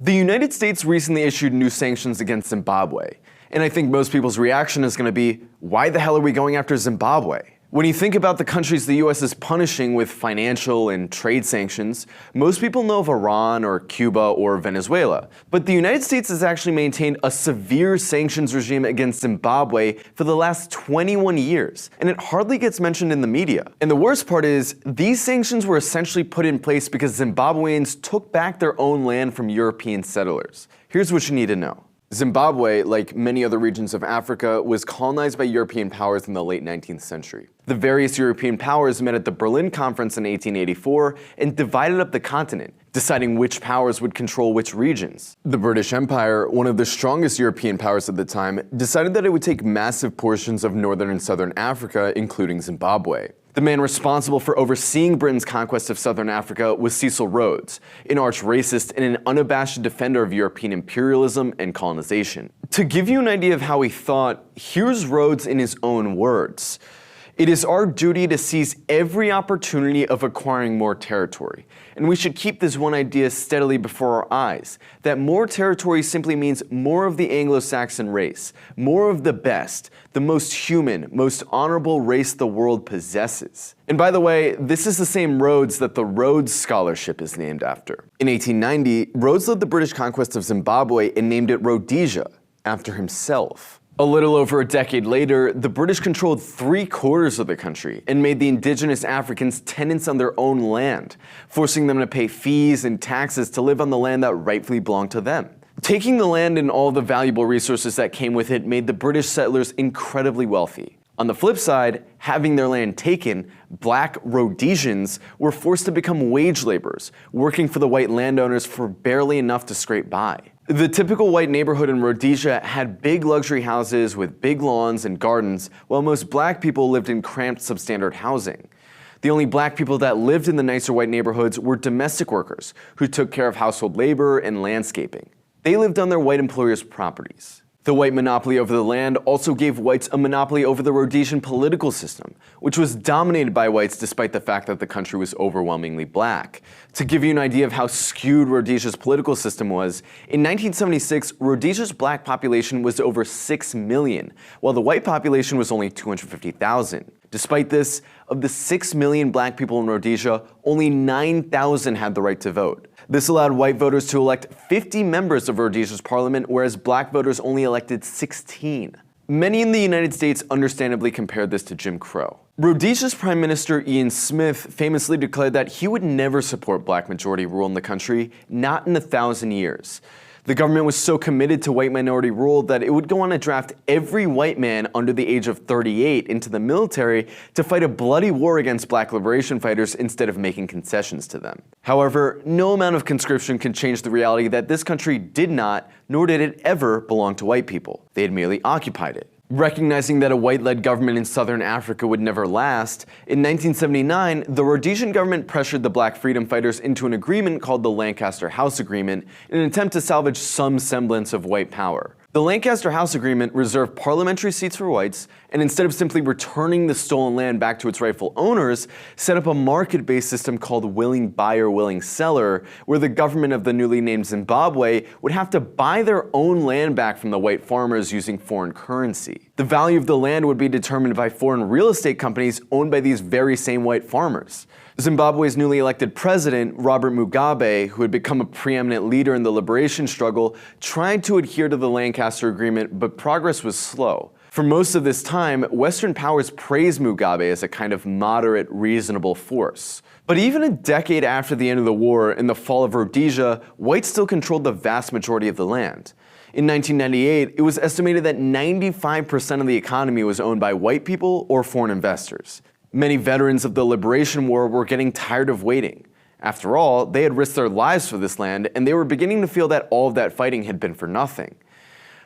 The United States recently issued new sanctions against Zimbabwe, and I think most people's reaction is going to be, why the hell are we going after Zimbabwe? When you think about the countries the US is punishing with financial and trade sanctions, most people know of Iran or Cuba or Venezuela. But the United States has actually maintained a severe sanctions regime against Zimbabwe for the last 21 years, and it hardly gets mentioned in the media. And the worst part is, these sanctions were essentially put in place because Zimbabweans took back their own land from European settlers. Here's what you need to know. Zimbabwe, like many other regions of Africa, was colonized by European powers in the late 19th century. The various European powers met at the Berlin Conference in 1884 and divided up the continent, deciding which powers would control which regions. The British Empire, one of the strongest European powers at the time, decided that it would take massive portions of northern and southern Africa, including Zimbabwe. The man responsible for overseeing Britain's conquest of southern Africa was Cecil Rhodes, an arch racist and an unabashed defender of European imperialism and colonization. To give you an idea of how he thought, here's Rhodes in his own words. It is our duty to seize every opportunity of acquiring more territory, and we should keep this one idea steadily before our eyes, that more territory simply means more of the Anglo-Saxon race, more of the best, the most human, most honorable race the world possesses. And by the way, this is the same Rhodes that the Rhodes Scholarship is named after. In 1890, Rhodes led the British conquest of Zimbabwe and named it Rhodesia, after himself. A little over a decade later, the British controlled 3/4 of the country and made the indigenous Africans tenants on their own land, forcing them to pay fees and taxes to live on the land that rightfully belonged to them. Taking the land and all the valuable resources that came with it made the British settlers incredibly wealthy. On the flip side, having their land taken, black Rhodesians were forced to become wage laborers, working for the white landowners for barely enough to scrape by. The typical white neighborhood in Rhodesia had big luxury houses with big lawns and gardens, while most black people lived in cramped substandard housing. The only black people that lived in the nicer white neighborhoods were domestic workers, who took care of household labor and landscaping. They lived on their white employers' properties. The white monopoly over the land also gave whites a monopoly over the Rhodesian political system, which was dominated by whites despite the fact that the country was overwhelmingly black. To give you an idea of how skewed Rhodesia's political system was, in 1976, Rhodesia's black population was over 6 million, while the white population was only 250,000. Despite this, of the 6 million black people in Rhodesia, only 9,000 had the right to vote. This allowed white voters to elect 50 members of Rhodesia's parliament, whereas black voters only elected 16. Many in the United States understandably compared this to Jim Crow. Rhodesia's Prime Minister Ian Smith famously declared that he would never support black majority rule in the country, not in 1,000 years. The government was so committed to white minority rule that it would go on to draft every white man under the age of 38 into the military to fight a bloody war against black liberation fighters instead of making concessions to them. However, no amount of conscription can change the reality that this country did not, nor did it ever, belong to white people. They had merely occupied it. Recognizing that a white-led government in southern Africa would never last, in 1979, the Rhodesian government pressured the black freedom fighters into an agreement called the Lancaster House Agreement in an attempt to salvage some semblance of white power. The Lancaster House Agreement reserved parliamentary seats for whites, and instead of simply returning the stolen land back to its rightful owners, set up a market-based system called willing buyer, willing seller, where the government of the newly named Zimbabwe would have to buy their own land back from the white farmers using foreign currency. The value of the land would be determined by foreign real estate companies owned by these very same white farmers. Zimbabwe's newly elected president, Robert Mugabe, who had become a preeminent leader in the liberation struggle, tried to adhere to the Lancaster Agreement, but progress was slow. For most of this time, Western powers praised Mugabe as a kind of moderate, reasonable force. But even a decade after the end of the war and the fall of Rhodesia, whites still controlled the vast majority of the land. In 1998, it was estimated that 95% of the economy was owned by white people or foreign investors. Many veterans of the Liberation War were getting tired of waiting. After all, they had risked their lives for this land, and they were beginning to feel that all of that fighting had been for nothing.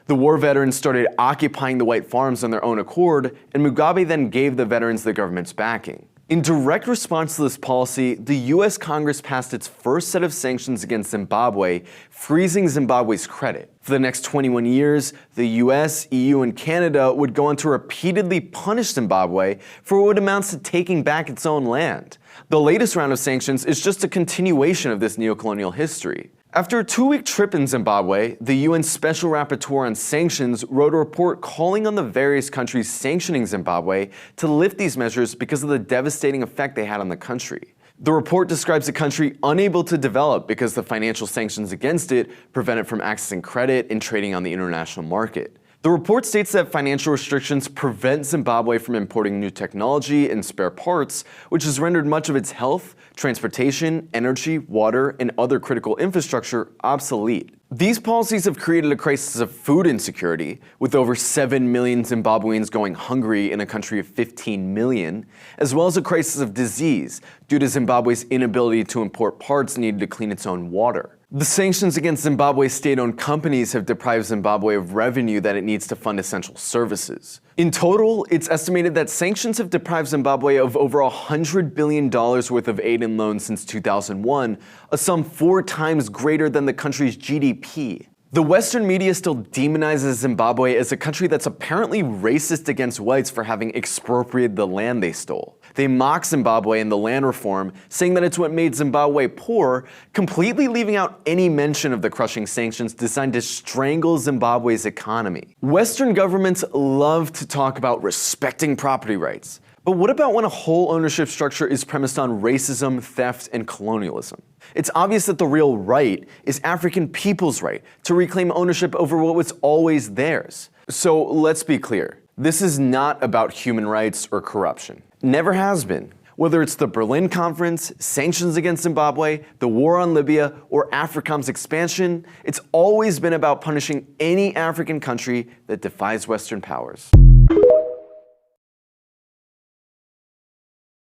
The war veterans started occupying the white farms on their own accord, and Mugabe then gave the veterans the government's backing. In direct response to this policy, the US Congress passed its first set of sanctions against Zimbabwe, freezing Zimbabwe's credit. For the next 21 years, the US, EU, and Canada would go on to repeatedly punish Zimbabwe for what amounts to taking back its own land. The latest round of sanctions is just a continuation of this neocolonial history. After a 2-week trip in Zimbabwe, the UN Special Rapporteur on Sanctions wrote a report calling on the various countries sanctioning Zimbabwe to lift these measures because of the devastating effect they had on the country. The report describes a country unable to develop because the financial sanctions against it prevent it from accessing credit and trading on the international market. The report states that financial restrictions prevent Zimbabwe from importing new technology and spare parts, which has rendered much of its health, transportation, energy, water, and other critical infrastructure obsolete. These policies have created a crisis of food insecurity, with over 7 million Zimbabweans going hungry in a country of 15 million, as well as a crisis of disease due to Zimbabwe's inability to import parts needed to clean its own water. The sanctions against Zimbabwe's state-owned companies have deprived Zimbabwe of revenue that it needs to fund essential services. In total, it's estimated that sanctions have deprived Zimbabwe of over $100 billion worth of aid and loans since 2001, a sum 4 times greater than the country's GDP. The Western media still demonizes Zimbabwe as a country that's apparently racist against whites for having expropriated the land they stole. They mock Zimbabwe and the land reform, saying that it's what made Zimbabwe poor, completely leaving out any mention of the crushing sanctions designed to strangle Zimbabwe's economy. Western governments love to talk about respecting property rights. But what about when a whole ownership structure is premised on racism, theft, and colonialism? It's obvious that the real right is African people's right to reclaim ownership over what was always theirs. So let's be clear. This is not about human rights or corruption. Never has been. Whether it's the Berlin Conference, sanctions against Zimbabwe, the war on Libya, or AFRICOM's expansion, it's always been about punishing any African country that defies Western powers.